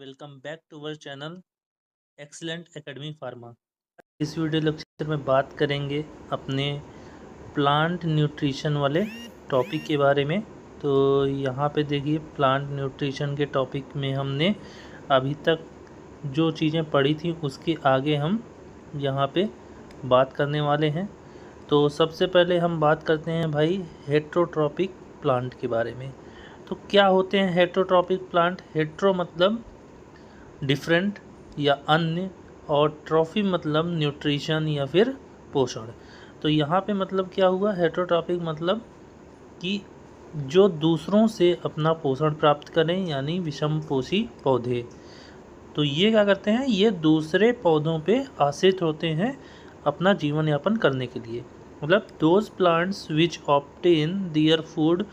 Welcome back to our channel excellent academy pharma. इस video lecture में बात करेंगे अपने प्लांट न्यूट्रिशन वाले टॉपिक के बारे में। तो यहाँ पे देखिए, प्लांट न्यूट्रिशन के टॉपिक में हमने अभी तक जो चीज़ें पढ़ी थी उसके आगे हम यहाँ पे बात करने वाले हैं। तो सबसे पहले हम बात करते हैं भाई हेट्रोट्रॉपिक प्लांट के बारे में। तो क्या होते हैं हेट्रोट्रॉपिक प्लांट? हेट्रो मतलब डिफरेंट या अन्य, और ट्रॉफी मतलब न्यूट्रिशन या फिर पोषण। तो यहाँ पे मतलब क्या हुआ? हेट्रोट्रॉपिक मतलब कि जो दूसरों से अपना पोषण प्राप्त करें, यानी विषमपोषी पौधे। तो ये क्या करते हैं? ये दूसरे पौधों पे आश्रित होते हैं अपना जीवन यापन करने के लिए। मतलब those plants which obtain their food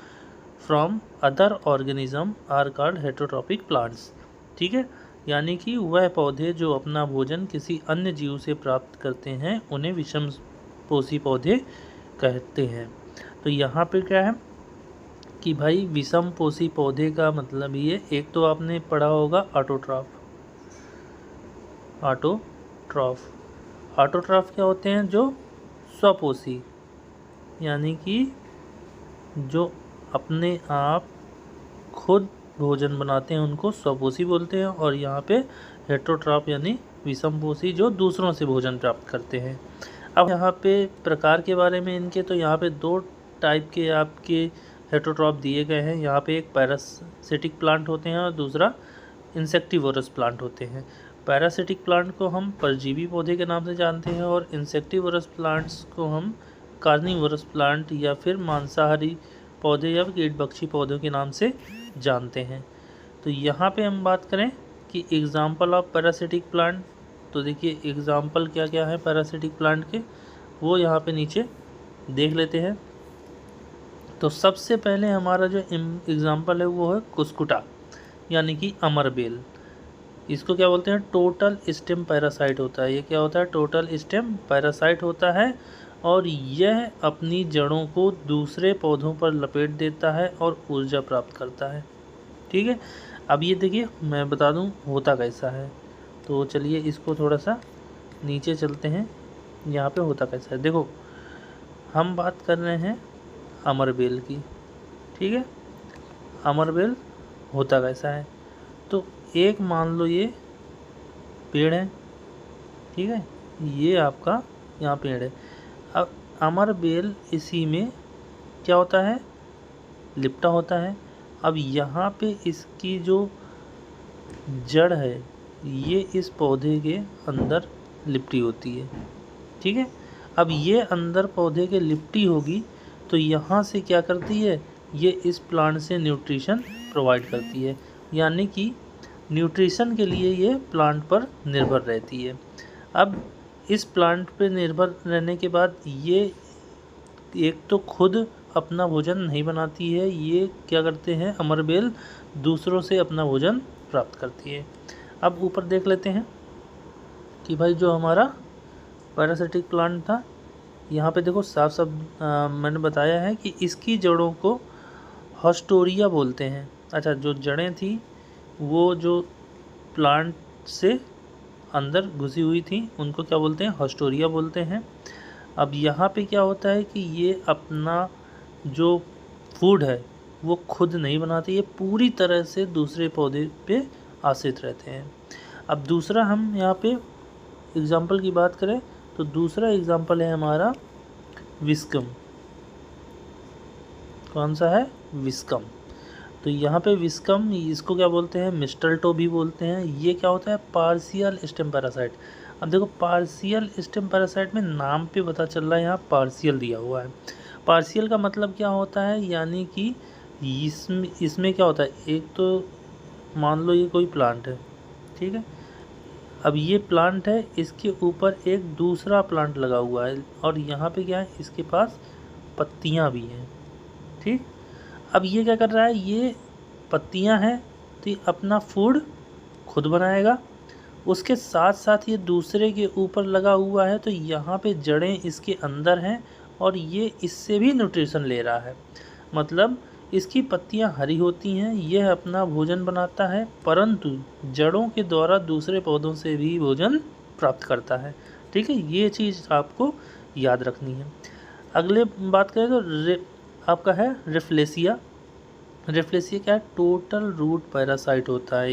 from other organism are called heterotrophic plants. ठीक है, यानी कि वह पौधे जो अपना भोजन किसी अन्य जीव से प्राप्त करते हैं उन्हें विषमपोषी पौधे कहते हैं। तो यहाँ पे क्या है कि भाई विषमपोषी पौधे का मतलब ये, एक तो आपने पढ़ा होगा ऑटोट्रॉफ। ऑटोट्रॉफ क्या होते हैं? जो स्वपोषी, यानी कि जो अपने आप खुद भोजन बनाते हैं उनको स्वपोषी बोलते हैं। और यहाँ पे हेट्रोट्रॉफ यानी विषमपोषी, जो दूसरों से भोजन प्राप्त करते हैं। अब यहाँ पे प्रकार के बारे में इनके, तो यहाँ पे दो टाइप के आपके हेट्रोट्रॉफ दिए गए हैं। यहाँ पे एक पैरासिटिक प्लांट होते हैं और दूसरा इंसेक्टिवोरस प्लांट होते हैं। पैरासिटिक प्लांट को हम परजीवी पौधे के नाम से जानते हैं और इंसेक्टिवोरस प्लांट्स को हम कार्निवोरस प्लांट या फिर मांसाहारी पौधे या कीटभक्षी पौधों के नाम से जानते हैं। तो यहाँ पे हम बात करें कि एग्जाम्पल ऑफ पैरासिटिक प्लांट, तो देखिए एग्जाम्पल क्या क्या है पैरासिटिक प्लांट के, वो यहाँ पे नीचे देख लेते हैं। तो सबसे पहले हमारा जो एग्जाम्पल है वो है कुस्कुटा, यानी कि अमरबेल। इसको क्या बोलते हैं? टोटल स्टेम पैरासाइट होता है। ये क्या होता है? टोटल स्टेम पैरासाइट होता है और यह अपनी जड़ों को दूसरे पौधों पर लपेट देता है और ऊर्जा प्राप्त करता है। ठीक है, अब ये देखिए मैं बता दूं होता कैसा है। तो चलिए इसको थोड़ा सा नीचे चलते हैं, यहाँ पे होता कैसा है। देखो, हम बात कर रहे हैं अमरबेल की। ठीक है, अमरबेल होता कैसा है? तो एक मान लो ये पेड़ है, ठीक है, ये आपका यहाँ पेड़ है। अब अमरबेल इसी में क्या होता है? लिपटा होता है। अब यहाँ पे इसकी जो जड़ है ये इस पौधे के अंदर लिपटी होती है। ठीक है, अब ये अंदर पौधे के लिपटी होगी तो यहाँ से क्या करती है? ये इस प्लांट से न्यूट्रिशन प्रोवाइड करती है, यानी कि न्यूट्रिशन के लिए ये प्लांट पर निर्भर रहती है। अब इस प्लांट पे निर्भर रहने के बाद ये एक तो खुद अपना भोजन नहीं बनाती है, ये क्या करते हैं? अमरबेल दूसरों से अपना भोजन प्राप्त करती है। अब ऊपर देख लेते हैं कि भाई जो हमारा पैरासिटिक प्लांट था, यहाँ पे देखो साफ साफ मैंने बताया है कि इसकी जड़ों को हॉस्टोरिया बोलते हैं। अच्छा, जो जड़ें थी वो जो प्लांट से अंदर घुसी हुई थी उनको क्या बोलते हैं? हॉस्टोरिया बोलते हैं। अब यहाँ पे क्या होता है कि ये अपना जो फूड है वो खुद नहीं बनाते, ये पूरी तरह से दूसरे पौधे पे आश्रित रहते हैं। अब दूसरा हम यहाँ पे एग्जाम्पल की बात करें तो दूसरा एग्जाम्पल है हमारा विस्कम। कौन सा है? विस्कम। तो यहाँ पे विस्कम, इसको क्या बोलते हैं? मिस्टल्टो भी बोलते हैं। ये क्या होता है? Partial stem parasite. अब देखो पार्शियल स्टेम पैरासाइट में नाम पे पता चल रहा है यहाँ पार्शियल दिया हुआ है। पार्शियल का मतलब क्या होता है? यानी कि इसमें क्या होता है? एक तो मान लो ये कोई प्लांट है, ठीक है, अब ये प्लांट है, इसके ऊपर एक दूसरा प्लांट लगा हुआ है और यहाँ पे क्या है? इसके पास पत्तियाँ भी हैं। ठीक, अब ये क्या कर रहा है? ये पत्तियाँ हैं तो ये अपना फूड खुद बनाएगा, उसके साथ साथ ये दूसरे के ऊपर लगा हुआ है तो यहाँ पे जड़ें इसके अंदर हैं और ये इससे भी न्यूट्रिशन ले रहा है। मतलब इसकी पत्तियां हरी होती हैं, यह अपना भोजन बनाता है, परंतु जड़ों के द्वारा दूसरे पौधों से भी भोजन प्राप्त करता है। ठीक है, ये चीज़ आपको याद रखनी है। अगले बात करें तो आपका है रिफ्लेसिया। रिफ्लेसिया क्या है? टोटल रूट पैरासाइट होता है।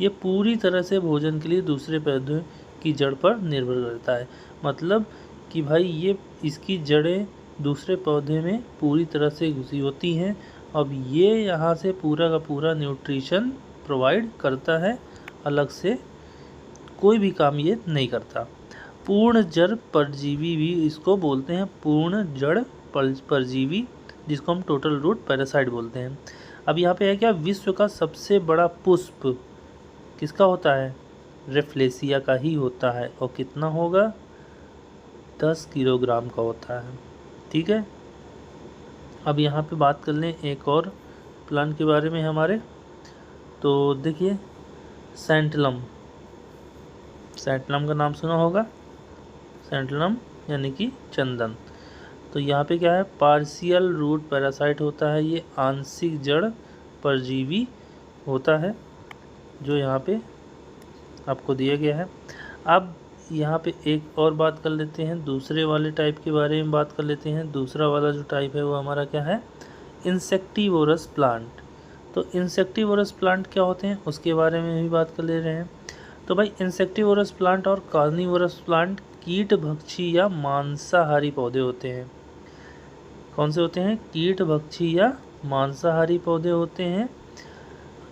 ये पूरी तरह से भोजन के लिए दूसरे पौधे की जड़ पर निर्भर करता है। मतलब कि भाई ये इसकी जड़ें दूसरे पौधे में पूरी तरह से घुसी होती हैं। अब ये यहाँ से पूरा का पूरा न्यूट्रिशन प्रोवाइड करता है, अलग से कोई भी काम ये नहीं करता। पूर्ण जड़ परजीवी भी इसको बोलते हैं, पूर्ण जड़ परजीवी, जिसको हम टोटल रूट पैरासाइट बोलते हैं। अब यहाँ पे है क्या? विश्व का सबसे बड़ा पुष्प किसका होता है? रेफ्लेसिया का ही होता है। और कितना होगा? 10 किलोग्राम का होता है। ठीक है, अब यहाँ पे बात कर लें एक और प्लांट के बारे में हमारे। तो देखिए सैंटलम, सैंटलम का नाम सुना होगा। सैंटलम यानी कि चंदन। तो यहाँ पे क्या है? पार्शियल रूट पैरासाइट होता है, ये आंशिक जड़ परजीवी होता है, जो यहाँ पे आपको दिया गया है। अब यहाँ पे एक और बात कर लेते हैं, दूसरे वाले टाइप के बारे में बात कर लेते हैं। दूसरा वाला जो टाइप है वो हमारा क्या है? Insectivorous plant. तो इंसेक्टिवोरस प्लांट क्या होते हैं उसके बारे में भी बात कर ले रहे हैं। तो भाई इंसेक्टिवोरस प्लांट और कार्निवोरस प्लांट कीट भक्षी या मांसाहारी पौधे होते हैं। कौन से होते हैं? कीट भक्षी या मांसाहारी पौधे होते हैं।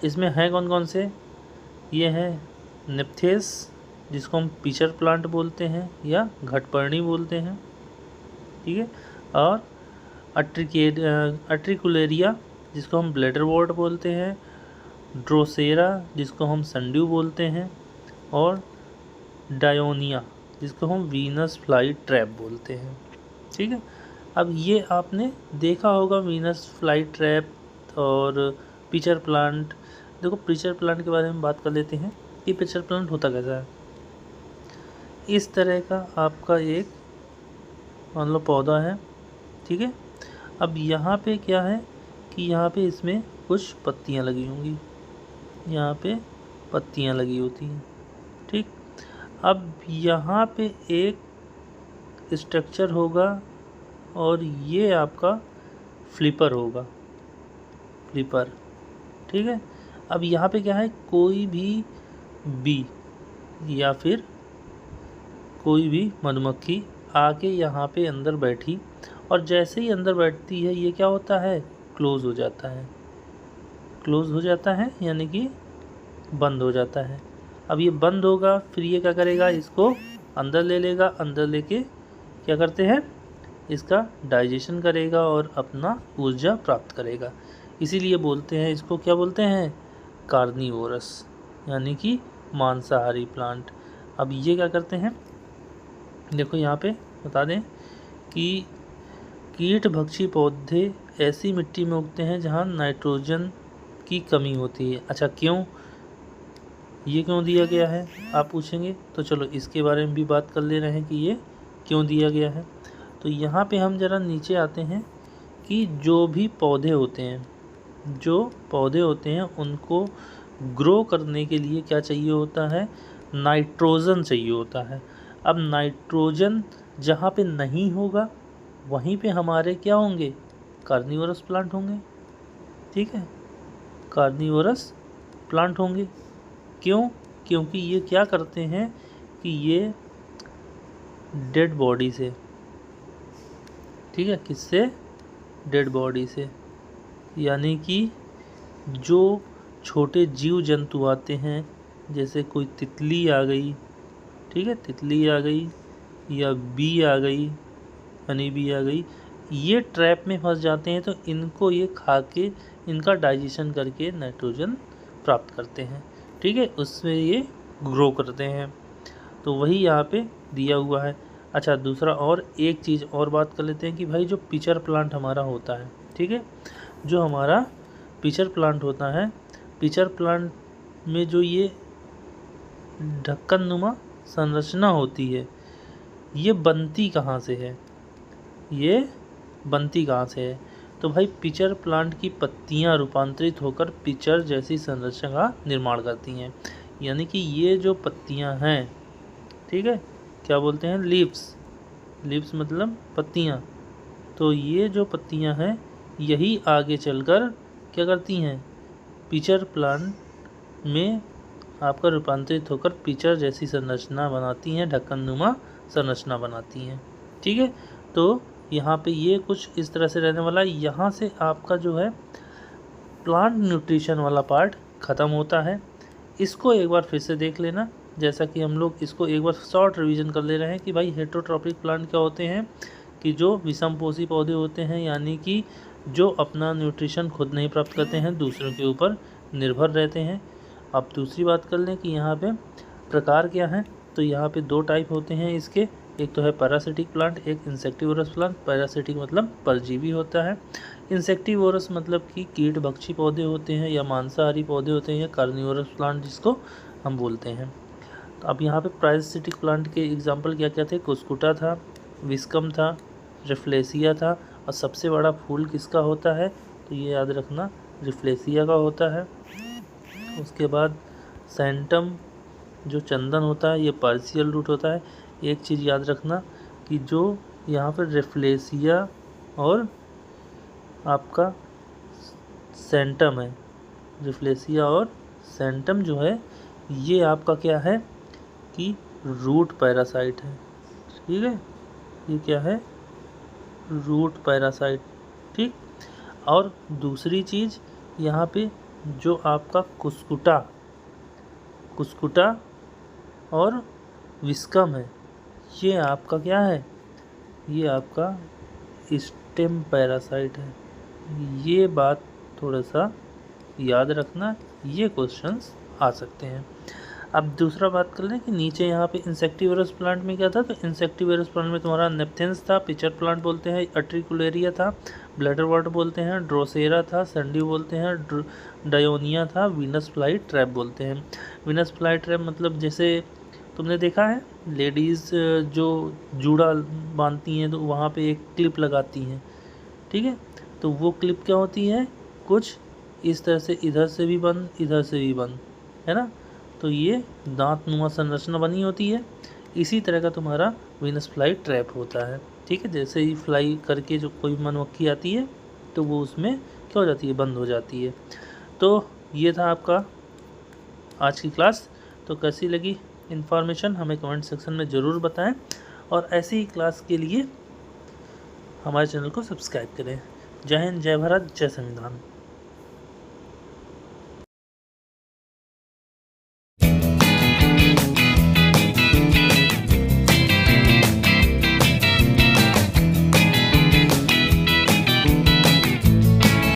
इसमें हैं कौन कौन से? ये है निप्थेस, जिसको हम पिचर प्लांट बोलते हैं या घटपर्णी बोलते हैं। ठीक है, और अट्रिकुलेरिया, जिसको हम ब्लैडरवॉर्ट बोलते हैं, ड्रोसेरा, जिसको हम संड्यू बोलते हैं, और डायोनिया, जिसको हम वीनस फ्लाई ट्रैप बोलते हैं। ठीक है, अब ये आपने देखा होगा वीनस फ्लाई ट्रैप और पिचर प्लांट। देखो पिचर प्लांट के बारे में बात कर लेते हैं कि पिचर प्लांट होता कैसा है। इस तरह का आपका एक मान लो पौधा है। ठीक है, अब यहाँ पे क्या है कि यहाँ पे इसमें कुछ पत्तियाँ लगी होंगी, यहाँ पे पत्तियाँ लगी होती हैं। ठीक, अब यहाँ पे एक स्ट्रक्चर होगा और ये आपका फ्लिपर होगा, फ्लिपर। ठीक है, अब यहाँ पे क्या है? कोई भी बी या फिर कोई भी मधुमक्खी आके यहाँ पे अंदर बैठी, और जैसे ही अंदर बैठती है ये क्या होता है? क्लोज़ हो जाता है। क्लोज़ हो जाता है यानी कि बंद हो जाता है। अब ये बंद होगा, फिर ये क्या करेगा? इसको अंदर ले लेगा, अंदर लेके क्या करते हैं? इसका डाइजेशन करेगा और अपना ऊर्जा प्राप्त करेगा। इसीलिए बोलते हैं इसको, क्या बोलते हैं? कार्निवोरस, यानी कि मांसाहारी प्लांट। अब ये क्या करते हैं? देखो यहाँ पे बता दें कि कीट भक्षी पौधे ऐसी मिट्टी में उगते हैं जहाँ नाइट्रोजन की कमी होती है। अच्छा, क्यों? ये क्यों दिया गया है आप पूछेंगे, तो चलो इसके बारे में भी बात कर ले रहे हैं कि ये क्यों दिया गया है। तो यहाँ पे हम ज़रा नीचे आते हैं कि जो भी पौधे होते हैं, जो पौधे होते हैं उनको ग्रो करने के लिए क्या चाहिए होता है? नाइट्रोजन चाहिए होता है। अब नाइट्रोजन जहाँ पे नहीं होगा वहीं पे हमारे क्या होंगे? कार्निवोरस प्लांट होंगे। ठीक है, कार्निवोरस प्लांट होंगे। क्यों? क्योंकि ये क्या करते हैं कि ये डेड बॉडी से, ठीक है, किससे? डेड बॉडी से, यानी कि जो छोटे जीव जंतु आते हैं, जैसे कोई तितली आ गई, ठीक है, तितली आ गई या बी आ गई, हनी बी आ गई, ये ट्रैप में फंस जाते हैं, तो इनको ये खा के इनका डाइजेशन करके नाइट्रोजन प्राप्त करते हैं। ठीक है, उसमें ये ग्रो करते हैं। तो वही यहाँ पे दिया हुआ है। अच्छा, दूसरा और एक चीज़ और बात कर लेते हैं कि भाई जो पिचर प्लांट हमारा होता है, ठीक है, जो हमारा पिचर प्लांट होता है, पिचर प्लांट में जो ये ढक्कन नुमा संरचना होती है, ये बनती कहाँ से है? ये बनती कहाँ से है? तो भाई पिचर प्लांट की पत्तियां रूपांतरित होकर पिचर जैसी संरचना का निर्माण करती हैं। यानी कि ये जो पत्तियां हैं, ठीक है, क्या बोलते हैं, लीव्स। लीव्स मतलब पत्तियां। तो ये जो पत्तियां हैं यही आगे चलकर क्या करती हैं, पिचर प्लांट में आपका रूपांतरित होकर पिचर जैसी संरचना बनाती हैं, ढक्कननुमा संरचना बनाती हैं। ठीक है, तो यहाँ पे ये कुछ इस तरह से रहने वाला है। यहाँ से आपका जो है प्लांट न्यूट्रिशन वाला पार्ट ख़त्म होता है। इसको एक बार फिर से देख लेना, जैसा कि हम लोग इसको एक बार शॉर्ट रिवीजन कर ले रहे हैं कि भाई हेटेरोट्रॉपिक प्लांट क्या होते हैं, कि जो विषमपोषी पौधे होते हैं, यानी कि जो अपना न्यूट्रिशन खुद नहीं प्राप्त करते हैं, दूसरों के ऊपर निर्भर रहते हैं। अब दूसरी बात कर लें कि यहाँ पे प्रकार क्या हैं, तो यहाँ पे 2 टाइप होते हैं इसके। एक तो है पैरासिटिक प्लांट, एक इंसेक्टिवोरस प्लांट। पैरासिटिक मतलब परजीवी होता है, इंसेक्टिवोरस मतलब कि कीट भक्षी पौधे होते हैं या मांसाहारी पौधे होते हैं, या कार्निवोरस प्लांट जिसको हम बोलते हैं। तो अब यहाँ पे पैरासिटिक प्लांट के एग्जाम्पल क्या क्या थे, कुस्कुटा था, विस्कम था, रिफ्लेसिया था, और सबसे बड़ा फूल किसका होता है, तो ये याद रखना रिफ्लेसिया का होता है। उसके बाद सेंटम जो चंदन होता है, ये पार्शियल रूट होता है। एक चीज़ याद रखना कि जो यहाँ पर रिफ्लेसिया और आपका सेंटम है, रिफ्लेसिया और सेंटम जो है ये आपका क्या है कि रूट पैरासाइट है। ठीक है, ये क्या है, रूट पैरासाइट। ठीक, और दूसरी चीज़ यहाँ पे जो आपका कुस्कुटा और विस्कम है, ये आपका क्या है, ये आपका स्टेम पैरासाइट है। ये बात थोड़ा सा याद रखना, ये क्वेश्चंस आ सकते हैं। अब दूसरा बात कर लें कि नीचे यहाँ पे इंसेक्टिवोरस प्लांट में क्या था, तो इंसेक्टिवोरस प्लांट में तुम्हारा नेप्थेंस था, पिचर प्लांट बोलते हैं, अट्रिकुलेरिया था, ब्लैडरवर्ट बोलते हैं, ड्रोसेरा था, संडी बोलते हैं, डायोनिया था, वीनस फ्लाई ट्रैप बोलते हैं। वीनस फ्लाई ट्रैप मतलब जैसे तुमने देखा है लेडीज़ जो जूड़ा बांधती हैं तो वहाँ पे एक क्लिप लगाती हैं, ठीक है, तो वो क्लिप क्या होती है, कुछ इस तरह से इधर से भी बंद, इधर से भी बंद, है ना, तो ये दांतनुमा संरचना बनी होती है। इसी तरह का तुम्हारा वीनस फ्लाई ट्रैप होता है। ठीक है, जैसे ही फ्लाई करके जो कोई मधुमक्खी आती है तो वो उसमें क्या हो जाती है, बंद हो जाती है। तो ये था आपका आज की क्लास। तो कैसी लगी इन्फॉर्मेशन हमें कमेंट सेक्शन में ज़रूर बताएं, और ऐसी ही क्लास के लिए हमारे चैनल को सब्सक्राइब करें। जय हिंद, जय भारत, जय संविधान।